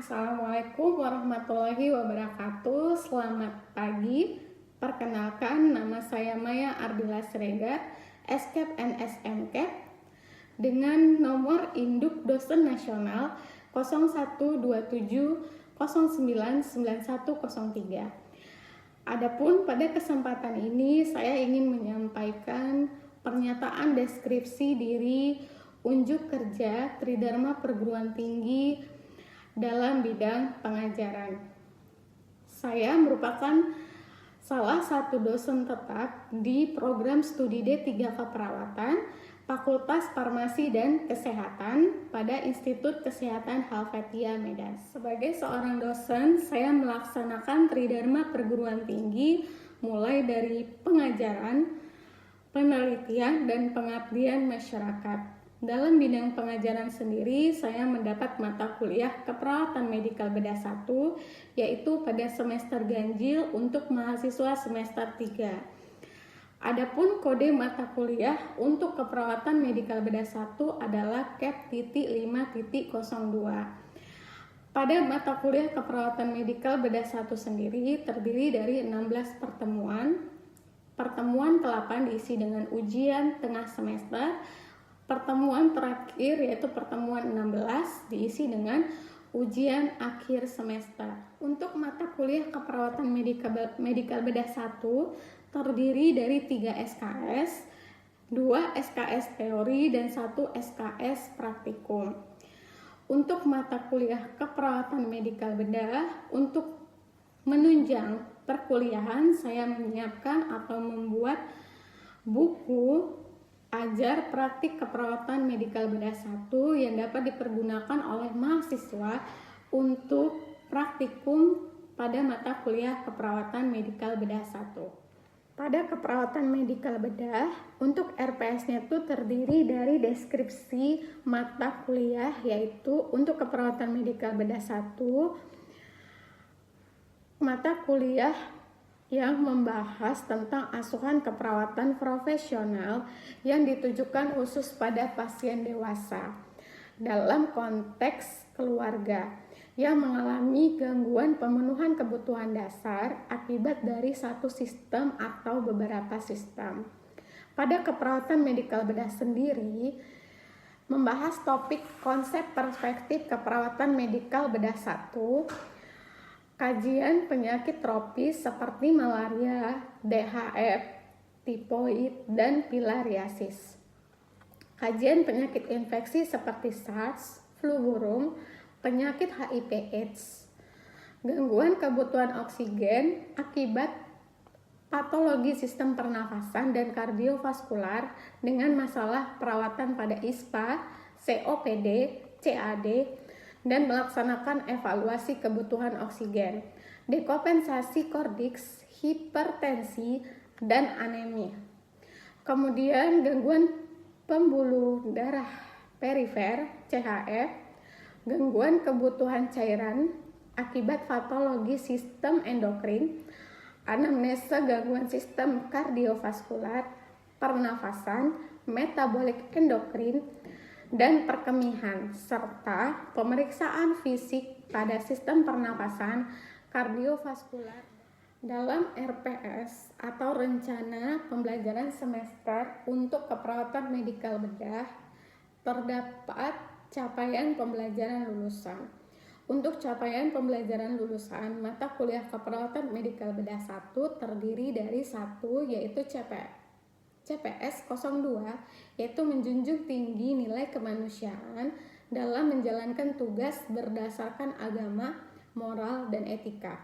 Assalamualaikum warahmatullahi wabarakatuh. Selamat pagi. Perkenalkan, nama saya Maya Ardila Siregar, SCAP NSMCAP, dengan nomor induk dosen nasional 0127099103. Adapun pada kesempatan ini saya ingin menyampaikan pernyataan deskripsi diri unjuk kerja Tridharma Perguruan Tinggi dalam bidang pengajaran. Saya merupakan salah satu dosen tetap di program studi D3 Keperawatan Fakultas Farmasi dan Kesehatan pada Institut Kesehatan Helvetia Medan. Sebagai seorang dosen, saya melaksanakan Tridharma Perguruan Tinggi mulai dari pengajaran, penelitian, dan pengabdian masyarakat. Dalam bidang pengajaran sendiri, saya mendapat mata kuliah keperawatan medikal bedah 1, yaitu pada semester ganjil untuk mahasiswa semester 3. Adapun kode mata kuliah untuk keperawatan medikal bedah 1 adalah CAP.5.02. Pada mata kuliah keperawatan medikal bedah 1 sendiri terdiri dari 16 pertemuan. Pertemuan ke-8 diisi dengan ujian tengah semester. Pertemuan terakhir yaitu pertemuan 16 diisi dengan ujian akhir semester. Untuk mata kuliah keperawatan medikal bedah 1 terdiri dari 3 SKS, 2 SKS teori, dan 1 SKS praktikum. Untuk mata kuliah keperawatan medikal bedah, untuk menunjang perkuliahan saya menyiapkan atau membuat buku ajar praktik keperawatan medikal bedah 1 yang dapat dipergunakan oleh mahasiswa untuk praktikum pada mata kuliah keperawatan medikal bedah 1. Pada keperawatan medikal bedah, untuk RPS-nya itu terdiri dari deskripsi mata kuliah, yaitu untuk keperawatan medikal bedah 1, mata kuliah yang membahas tentang asuhan keperawatan profesional yang ditujukan khusus pada pasien dewasa dalam konteks keluarga yang mengalami gangguan pemenuhan kebutuhan dasar akibat dari satu sistem atau beberapa sistem. Pada keperawatan medikal bedah sendiri membahas topik konsep perspektif keperawatan medikal bedah 1, kajian penyakit tropis seperti malaria, DHF, tipoid, dan filariasis. Kajian penyakit infeksi seperti SARS, flu burung, penyakit HIV/AIDS, gangguan kebutuhan oksigen akibat patologi sistem pernafasan dan kardiovaskular dengan masalah perawatan pada ISPA, COPD, CAD, dan melaksanakan evaluasi kebutuhan oksigen, dekompensasi kordix, hipertensi, dan anemia. Kemudian gangguan pembuluh darah perifer, CHF, gangguan kebutuhan cairan akibat patologi sistem endokrin, anamnesa gangguan sistem kardiovaskular, pernafasan, metabolik endokrin, dan perkemihan, serta pemeriksaan fisik pada sistem pernapasan kardiovaskular. Dalam RPS atau rencana pembelajaran semester untuk keperawatan medikal bedah terdapat capaian pembelajaran lulusan. Untuk capaian pembelajaran lulusan, mata kuliah keperawatan medikal bedah 1 terdiri dari 1 yaitu CPS 02, yaitu menjunjung tinggi nilai kemanusiaan dalam menjalankan tugas berdasarkan agama, moral, dan etika.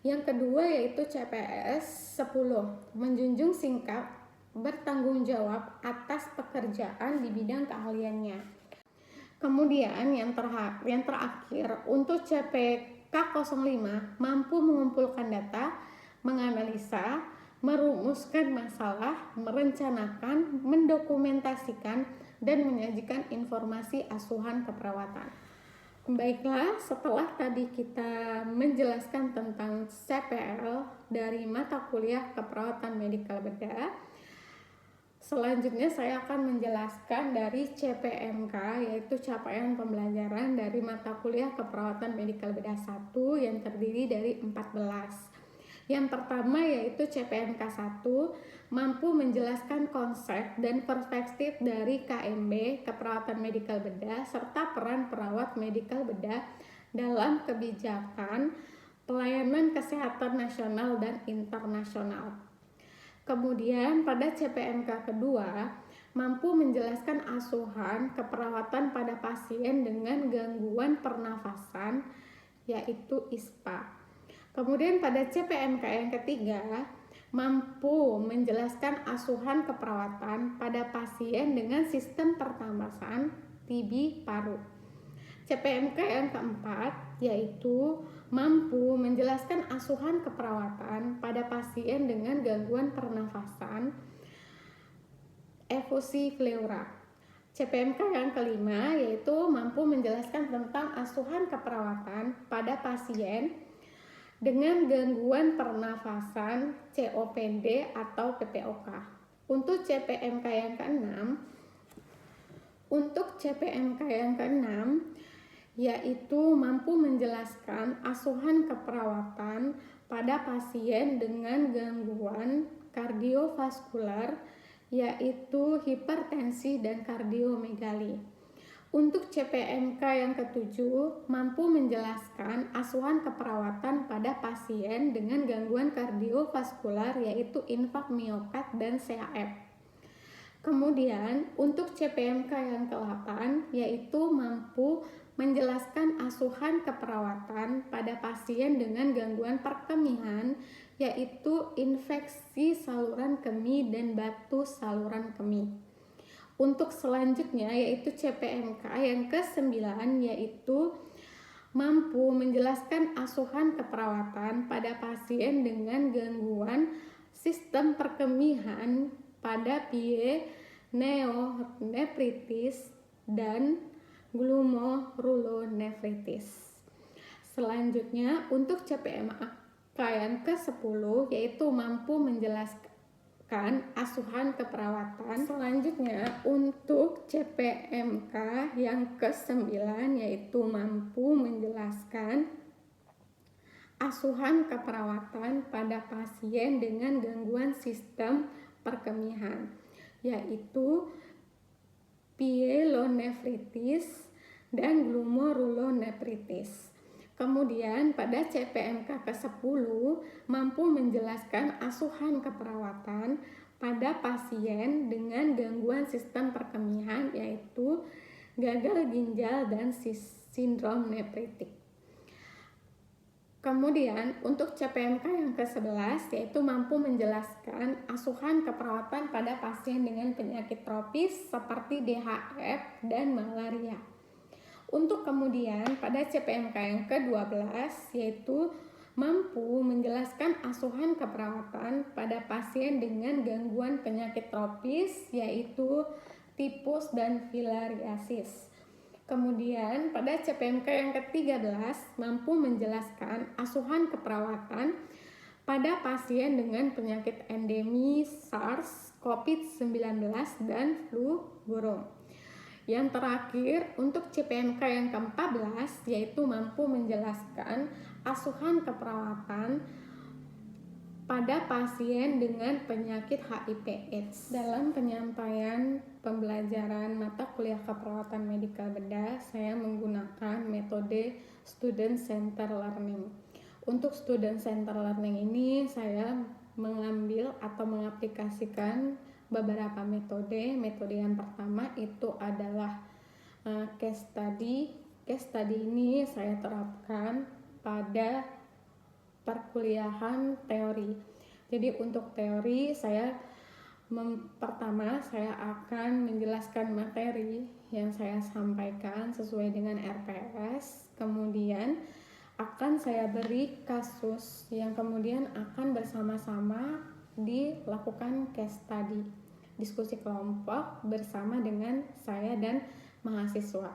Yang kedua yaitu CPS 10, menjunjung sikap bertanggung jawab atas pekerjaan di bidang keahliannya. Kemudian yang terakhir untuk CPK 05, mampu mengumpulkan data, menganalisa, merumuskan masalah, merencanakan, mendokumentasikan, dan menyajikan informasi asuhan keperawatan. Baiklah, setelah tadi kita menjelaskan tentang CPL dari mata kuliah keperawatan medikal bedah, Selanjutnya saya akan menjelaskan dari CPMK, yaitu capaian pembelajaran dari mata kuliah keperawatan medikal bedah 1 yang terdiri dari 14. Yang pertama yaitu CPMK 1 mampu menjelaskan konsep dan perspektif dari KMB, keperawatan medikal bedah, serta peran perawat medikal bedah dalam kebijakan pelayanan kesehatan nasional dan internasional. Kemudian pada CPMK kedua mampu menjelaskan asuhan keperawatan pada pasien dengan gangguan pernafasan, yaitu ISPA. Kemudian pada CPMK yang ketiga mampu menjelaskan asuhan keperawatan pada pasien dengan sistem pernafasan TB paru. CPMK yang keempat yaitu mampu menjelaskan asuhan keperawatan pada pasien dengan gangguan pernafasan efusi pleura. CPMK yang kelima yaitu mampu menjelaskan tentang asuhan keperawatan pada pasien dengan gangguan pernafasan COPD atau PPOK. Untuk CPMK yang keenam, yaitu mampu menjelaskan asuhan keperawatan pada pasien dengan gangguan kardiovaskular, yaitu hipertensi dan kardiomegali. Untuk CPMK yang ketujuh, mampu menjelaskan asuhan keperawatan pada pasien dengan gangguan kardiovaskular, yaitu infak miokard dan CAF. Kemudian untuk CPMK yang ke-8 yaitu mampu menjelaskan asuhan keperawatan pada pasien dengan gangguan perkemihan, yaitu infeksi saluran kemih dan batu saluran kemih. Untuk selanjutnya yaitu CPMK yang ke-9 yaitu mampu menjelaskan asuhan keperawatan pada pasien dengan gangguan sistem perkemihan pada pyeneuronefritis dan glomerulonefritis. Selanjutnya untuk CPMK yang ke-10 yaitu mampu menjelaskan asuhan keperawatan. Selanjutnya untuk CPMK yang ke-9 yaitu mampu menjelaskan asuhan keperawatan pada pasien dengan gangguan sistem perkemihan, yaitu pyelonefritis dan glomerulonefritis. Kemudian pada CPMK ke-10 mampu menjelaskan asuhan keperawatan pada pasien dengan gangguan sistem perkemihan, yaitu gagal ginjal dan sindrom nefritik. Kemudian untuk CPMK yang ke-11 yaitu mampu menjelaskan asuhan keperawatan pada pasien dengan penyakit tropis seperti DHF dan malaria. Untuk kemudian pada CPMK yang ke-12 yaitu mampu menjelaskan asuhan keperawatan pada pasien dengan gangguan penyakit tropis, yaitu tipus dan filariasis. Kemudian pada CPMK yang ke-13 mampu menjelaskan asuhan keperawatan pada pasien dengan penyakit endemi SARS, COVID-19 dan flu burung. Yang terakhir untuk CPMK yang ke-14 yaitu mampu menjelaskan asuhan keperawatan pada pasien dengan penyakit HIV/AIDS. Dalam penyampaian pembelajaran mata kuliah keperawatan medikal bedah, saya menggunakan metode student center learning. Untuk student center learning ini saya mengambil atau mengaplikasikan beberapa metode. Metode yang pertama itu adalah case study. Case study ini saya terapkan pada perkuliahan teori. Jadi untuk teori pertama saya akan menjelaskan materi yang saya sampaikan sesuai dengan RPS. Kemudian akan saya beri kasus yang kemudian akan bersama-sama dilakukan case study, diskusi kelompok bersama dengan saya dan mahasiswa.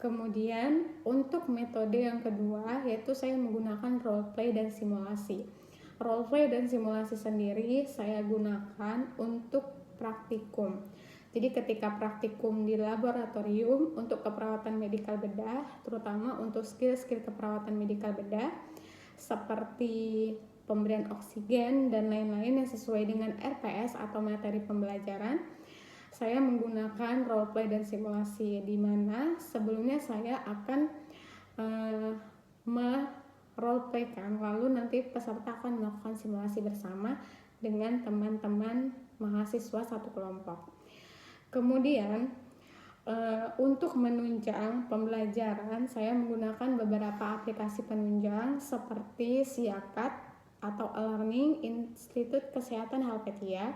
Kemudian untuk metode yang kedua yaitu saya menggunakan role play dan simulasi. Role play dan simulasi sendiri saya gunakan untuk praktikum. Jadi ketika praktikum di laboratorium untuk keperawatan medikal bedah, terutama untuk skill-skill keperawatan medikal bedah seperti pemberian oksigen dan lain-lain yang sesuai dengan RPS atau materi pembelajaran, saya menggunakan role play dan simulasi, di mana sebelumnya saya akan role playkan, lalu nanti peserta akan melakukan simulasi bersama dengan teman-teman mahasiswa satu kelompok. Kemudian untuk menunjang pembelajaran, saya menggunakan beberapa aplikasi penunjang seperti Siakat atau Learning Institut Kesehatan Helvetia,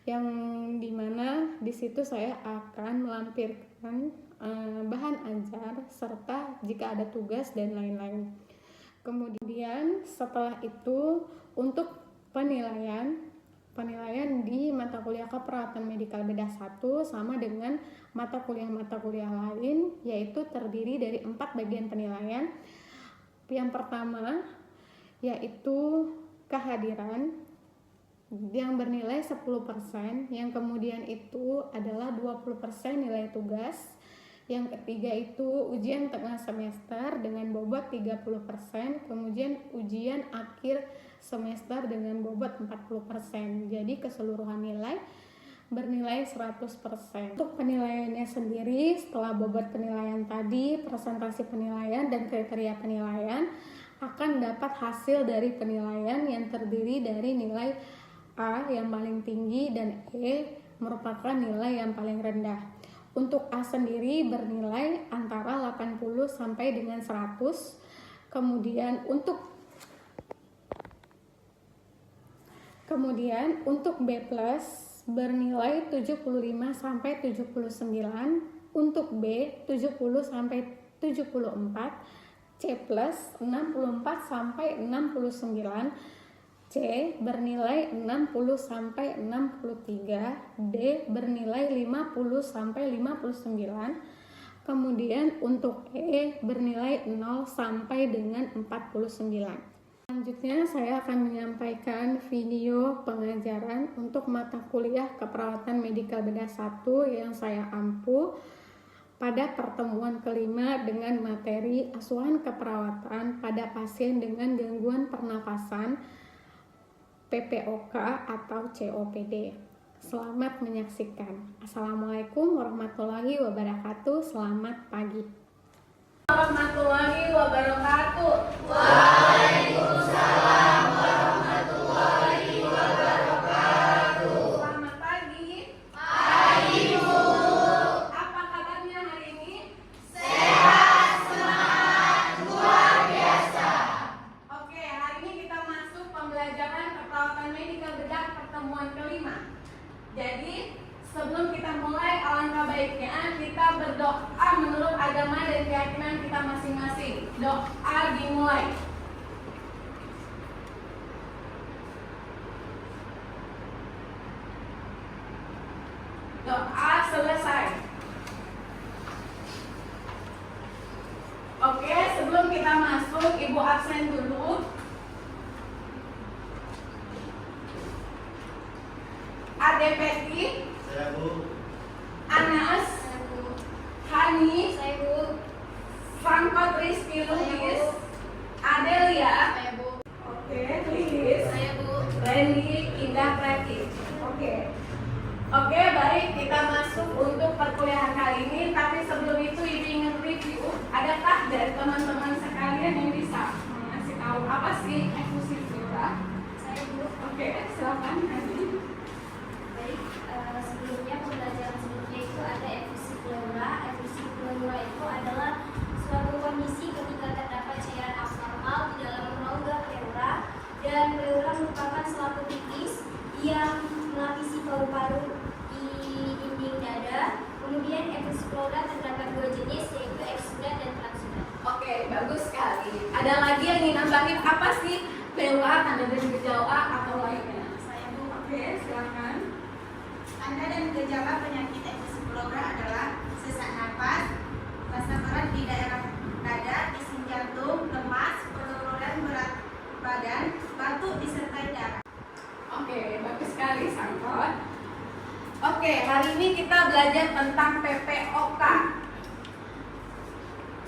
yang dimana di situ saya akan melampirkan bahan ajar serta jika ada tugas dan lain-lain. Kemudian setelah itu untuk penilaian di mata kuliah keperawatan medikal bedah 1 sama dengan mata kuliah lain, yaitu terdiri dari 4 bagian penilaian. Yang pertama yaitu kehadiran yang bernilai 10%, yang kemudian itu adalah 20% nilai tugas. Yang ketiga itu ujian tengah semester dengan bobot 30%, kemudian ujian akhir semester dengan bobot 40%. Jadi keseluruhan nilai bernilai 100%. Untuk penilaiannya sendiri, setelah bobot penilaian tadi, presentasi penilaian dan kriteria penilaian, akan dapat hasil dari penilaian yang terdiri dari nilai A yang paling tinggi dan E merupakan nilai yang paling rendah. Untuk A sendiri bernilai antara 80 sampai dengan 100. Kemudian untuk B+ bernilai 75 sampai 79, untuk B 70 sampai 74, C+ 64 sampai 69, C bernilai 60 sampai 63, D bernilai 50 sampai 59, kemudian untuk E bernilai 0 sampai dengan 49. Selanjutnya saya akan menyampaikan video pengajaran untuk mata kuliah keperawatan medikal bedah 1 yang saya ampu pada pertemuan kelima dengan materi asuhan keperawatan pada pasien dengan gangguan pernapasan PPOK atau COPD. Selamat menyaksikan. Assalamualaikum warahmatullahi wabarakatuh. Selamat pagi. Warahmatullahi wabarakatuh. Waalaikumsalam warahmatullahi wabarakatuh. Selamat pagi. Pagi, Bu. Apa kabarnya hari ini? Sehat, semangat, luar biasa. Oke, hari ini kita masuk pembelajaran keperawatan medikal bedah pertemuan kelima. Jadi, sebelum kita mulai, alangkah baiknya kita berdoa menurut agama dan keyakinan kita masing-masing. Doa dimulai. Doa selesai. Oke, sebelum kita masuk, Ibu absen dulu. Ade Peti, Saya, Bu. Anas, Saya, Bu. Hani, Saya, Bu. Franco Rizky Lubis, Saya, Bu. Adelia, Saya, Bu. oke, Lilis, Saya, Bu. Randy, Indah Preti. Oke, baik, kita masuk untuk perkuliahan kali ini. Tapi sebelum itu Ibu ingin review, adakah dari teman-teman sekalian yang bisa mengasih tahu apa sih efusi flora? Saya, Bu. Oke, silakan Hani. Baik, sebelumnya pembelajaran sebelumnya itu ada efusi pleura. Efusi pleura itu adalah suatu kondisi ketika terdapat cairan abnormal di dalam rongga pleura, dan pleura merupakan suatu titis yang melapisi paru-paru di dinding dada. Kemudian efusi pleura terdapat 2 jenis, yaitu eksudat dan transudat. Oke, bagus sekali. Ada lagi yang ingin nambahin apa sih pleura, tanda dan gejala atau lainnya? Saya, Bu. Oke, silakan. Tanda dan gejala penyakit efusi pleura adalah sesak napas, rasa berat di daerah dada, ising jantung, lemas, penurunan berat badan, batuk disertai darah. Oke, bagus sekali Sangkot. Oke, hari ini kita belajar tentang PPOK.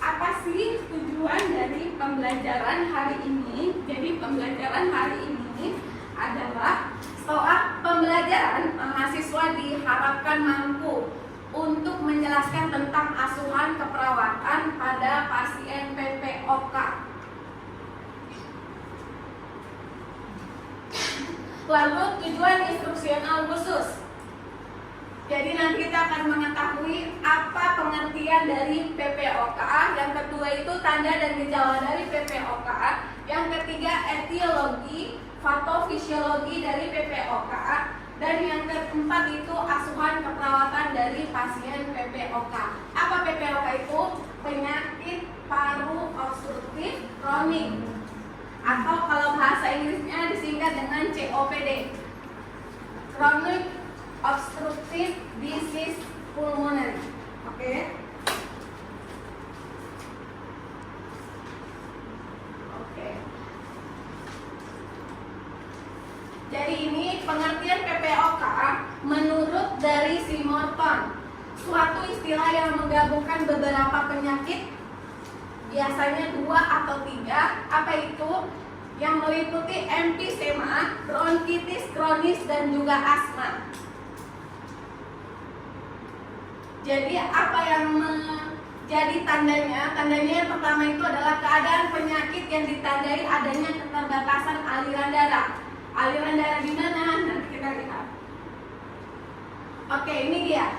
Apa sih tujuan dari pembelajaran hari ini? Jadi pembelajaran hari ini adalah setelah pembelajaran, mahasiswa diharapkan mampu untuk menjelaskan tentang asuhan keperawatan pada pasien PPOK. Lalu tujuan instruksional khusus. Jadi nanti kita akan mengetahui apa pengertian dari PPOK. Yang kedua itu tanda dan gejala dari PPOK. Yang ketiga etiologi, patofisiologi dari PPOK. Dan yang keempat itu asuhan keperawatan dari pasien PPOK. Apa PPOK itu? Penyakit paru obstruktif kronik, atau kalau bahasa Inggrisnya disingkat dengan COPD, Chronic Obstructive Disease Pulmonary. Oke. Jadi ini pengertian PPOK menurut dari si Morton, suatu istilah yang menggabungkan beberapa penyakit, biasanya 2 atau 3. Apa itu? Yang meliputi emfisema, bronkitis kronis, dan juga asma. Jadi apa yang menjadi tandanya? Tandanya yang pertama itu adalah keadaan penyakit yang ditandai adanya keterbatasan aliran darah. Aliran darah di mana? Nanti kita lihat. Oke, ini dia.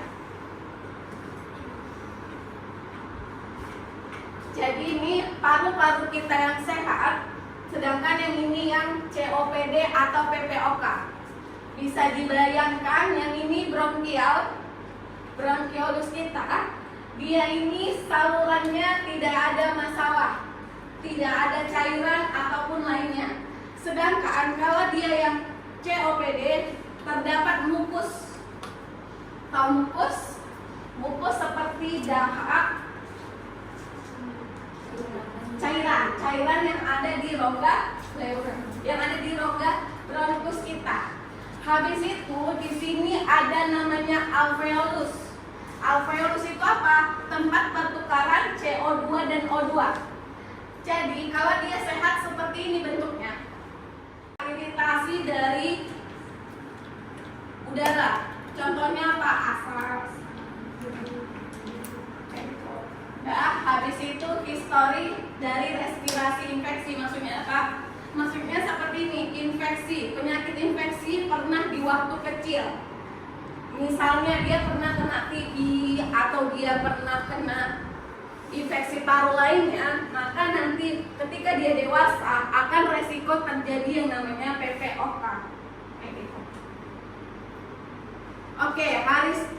Jadi ini paru-paru kita yang sehat, sedangkan yang ini yang COPD atau PPOK. Bisa dibayangkan yang ini bronkiolus kita, dia ini salurannya tidak ada masalah, tidak ada cairan ataupun lainnya. Sedangkan kalau dia yang COPD terdapat mukus. Tahu mukus? Mukus seperti dahak, cairan yang ada di rongga pleura, yang ada di rongga bronkus kita. Habis itu di sini ada namanya alveolus. Alveolus itu apa? Tempat pertukaran CO2 dan O2. Jadi kalau dia sehat seperti ini bentuknya. Iritasi dari udara. Contohnya apa? Asap. Nah, habis itu histori dari respirasi infeksi. Maksudnya apa? Maksudnya seperti ini, infeksi, penyakit infeksi pernah di waktu kecil. Misalnya dia pernah kena TB atau dia pernah kena infeksi paru lainnya, maka nanti ketika dia dewasa akan resiko terjadi yang namanya PPOK. Oke,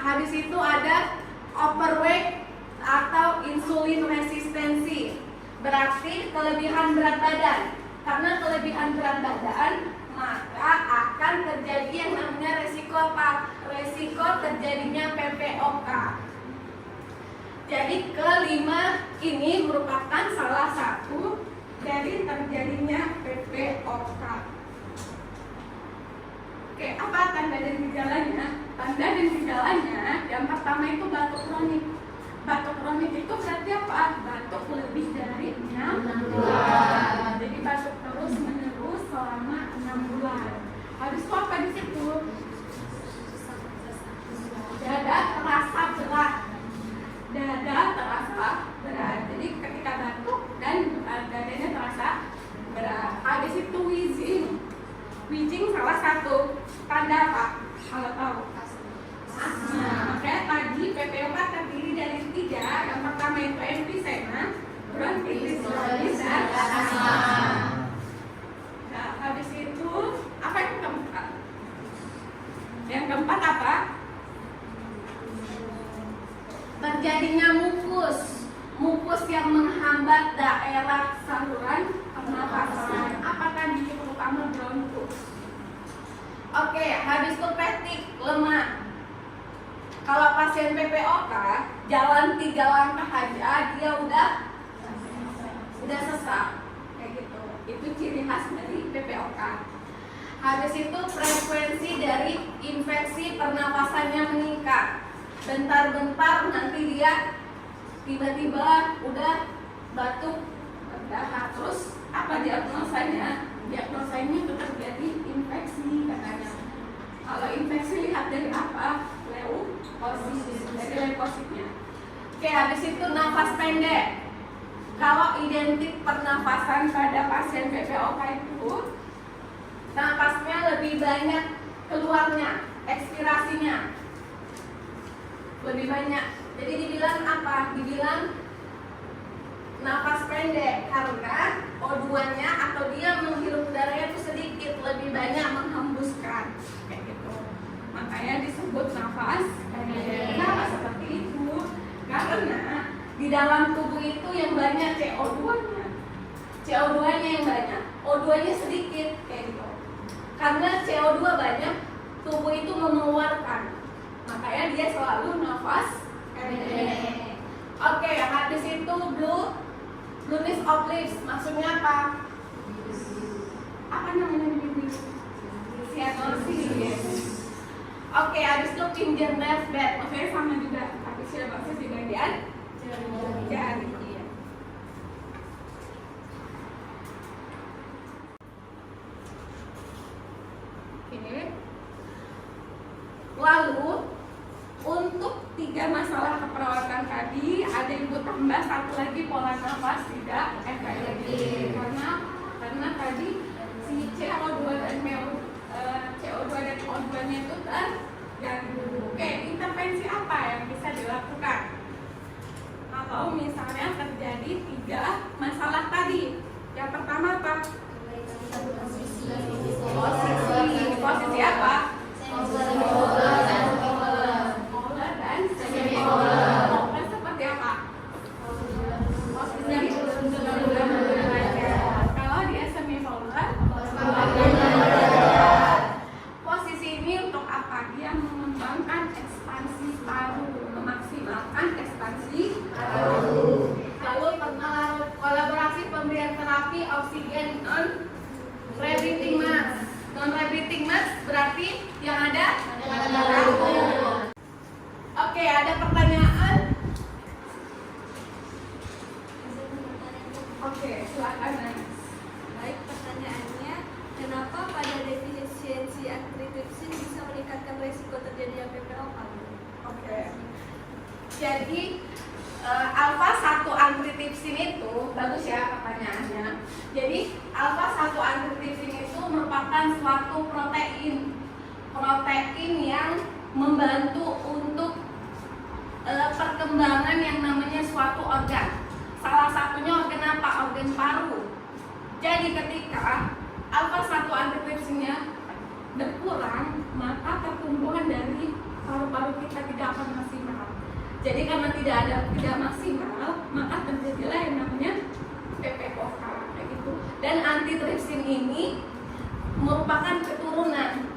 habis itu ada overweight atau insulin resistensi, berarti kelebihan berat badan. Karena kelebihan berat badan, maka akan terjadi yang namanya resiko apa? Resiko terjadinya PPOK. Jadi kelima ini merupakan salah satu dari terjadinya PPOK. Oke, apa tanda dan gejalanya? Tanda dan gejalanya yang pertama itu batuk kronik. Batuk kronik itu berarti apa? Batuk lebih dari 6 bulan. Jadi batuk terus menerus selama 6 bulan. Habis itu apa di situ? Dada terasa berat. Dada terasa berat. Jadi ketika batuk dan dadanya terasa berat. Habis itu wheezing. Wheezing salah satu tanda apa? Kalau tahu. Asma. Makanya tadi PPOK terdiri dari 3. Yang pertama itu emfisema, bronkitis kronis, dan asma. Nah, habis itu apa yang keempat? Yang keempat apa? Terjadinya mukus yang menghambat daerah saluran pernapasan. Apa tadi? Terutama bronkus. Oke, habis itu fatigue, lemah. Kalau pasien PPOK jalan 3 langkah aja dia udah sesak kayak gitu. Itu ciri khas dari PPOK. Habis itu frekuensi dari infeksi pernapasannya meningkat. Bentar-bentar nanti dia tiba-tiba udah batuk, berdahak. Terus apa diagnosanya? Diagnosanya itu terjadi infeksi katanya. Kalau infeksi lihat dari apa? Leukosit, dari leukositnya. Oke, habis itu nafas pendek. Kalau identik pernafasan pada pasien PPOK itu nafasnya lebih banyak keluarnya, ekspirasinya lebih banyak. Jadi dibilang apa? Dibilang nafas pendek karena O2-nya atau dia menghirup udaranya itu sedikit, lebih banyak menghembuskan kayak gitu. Makanya disebut nafas pendek. Kenapa seperti itu? Karena di dalam tubuh itu yang banyak CO2-nya. CO2-nya yang banyak, O2-nya sedikit kayak gitu. Karena CO2 banyak, tubuh itu mengeluarkan. Makanya dia selalu nafas pendek. Oke, habis itu blueness of lips, maksudnya apa? Apa namanya bibir? Cyanosis. Oke, habis itu gingival bed, maksudnya sama juga, tapi silabasis di bagian jari. Oke. Lalu untuk 3 masalah keperawatan tadi ada yang gue tambah satu lagi, pola nafas tidak efektif. Karena tadi si CO2 dan CO2 dan O2-nya itu terganggu. Oke, intervensi apa yang bisa dilakukan kalau misalnya terjadi 3 masalah tadi? Yang pertama apa? Posisi apa? Seperti apa? Posisinya kalau dia semipolar, posisi ini untuk apa? Dia mengembangkan ekspansi paru, memaksimalkan ekspansi paru. Lalu kolaborasi pemberian terapi oksigen non-rebreathing mask. Non-rebreathing mask berarti yang ada. Oke, ada pertanyaan? Oke, silakan. Baik, pertanyaannya, kenapa pada defisiensi antitripsin bisa meningkatkan resiko terjadinya PPOK? Oke. Jadi alfa 1 antitripsin itu bagus ya pertanyaannya. Jadi alfa 1 antitripsin itu merupakan suatu protein yang membantu untuk perkembangan yang namanya suatu organ. Salah satunya organ apa? Organ paru. Jadi ketika alfa 1 antitripsinnya berkurang, maka pertumbuhan dari paru-paru kita tidak akan maksimal. Jadi karena tidak maksimal, maka terjadilah yang namanya PPOK kayak gitu. Dan antitripsin ini merupakan keturunan.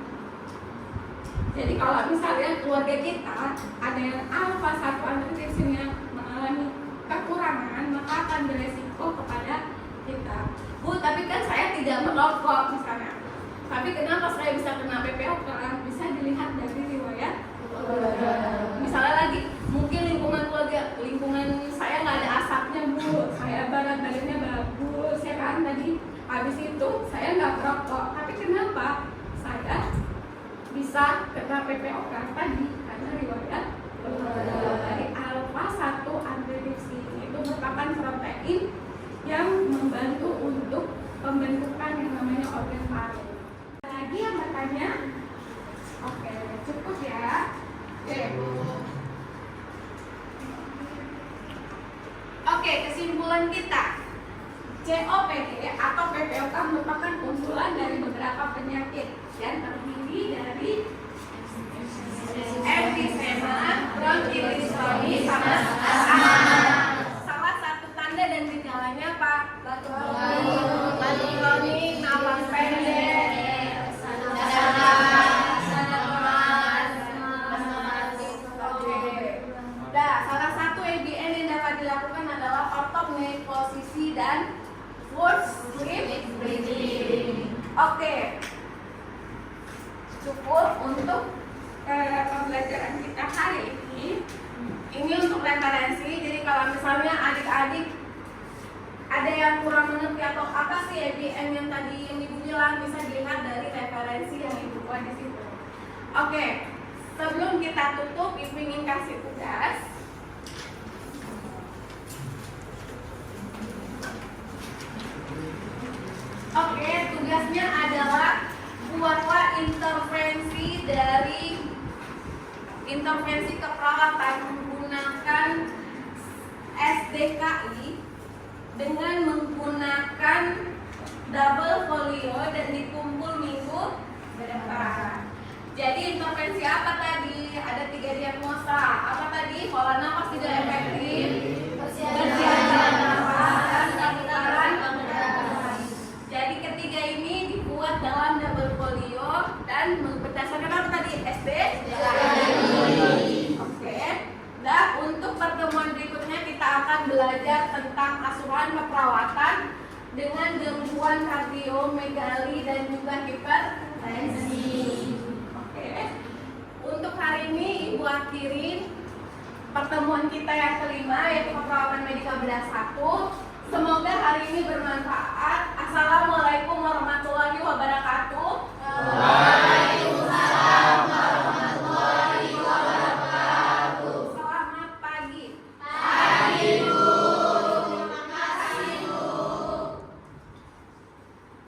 Jadi kalau misalnya keluarga kita ada yang alfa 1 antitripsinnya mengalami kekurangan, maka akan beresiko kepada kita. Bu, tapi kan saya tidak merokok misalnya. Tapi kenapa saya bisa kena PPOK? Bisa dilihat dari riwayat. Misalnya lagi, mungkin lingkungan saya nggak ada asapnya, Bu. Saya berat badannya bagus, ya kan? Tadi habis itu saya nggak merokok. Tapi kenapa saya bisa kena PPOK tadi? Karena riwayat dari alfa 1 antitripsin itu merupakan protein yang membantu untuk pembentukan yang namanya organ paru. Lagi yang bertanya? Oke, cukup ya. Oke, kesimpulan kita, COPD atau PPOK merupakan kumpulan dari beberapa penyakit yang terdiri dari emfisema, bronkitis kronis, sama asma. Salah satu tanda dan gejalanya apa? Batuk kronik, napas pendek, salah satu ABN yang dapat dilakukan adalah ortopneic posisi dan forced sleep breathing. Oke. cukup untuk pembelajaran kita hari ini. Ini untuk referensi, jadi kalau misalnya adik-adik ada yang kurang mengerti atau apa sih EBM yang tadi yang Ibu bilang, bisa dilihat dari referensi yang Ibu buat di situ. Oke, sebelum kita tutup, Ibu ingin kasih tugas. Oke, tugasnya adalah buatlah intervensi keperawatan menggunakan SDKI dengan menggunakan double folio dan dikumpul minggu depan. Jadi intervensi apa tadi? Ada 3 diagnosa. Apa tadi? Pola nafas tidak efektif, bersiaga nafas, dan perputaran. Jadi ketiga ini dibuat dalam double folio dan berdasarkan apa tadi? SD. Oke. Dan untuk pertemuan berikutnya kita akan belajar tentang asuhan keperawatan dengan gangguan kardiomegali dan juga hipertensi. Oke. Untuk hari ini Ibu akhirin pertemuan kita yang kelima, yaitu keperawatan medikal bedah 1. Semoga hari ini bermanfaat. Assalamualaikum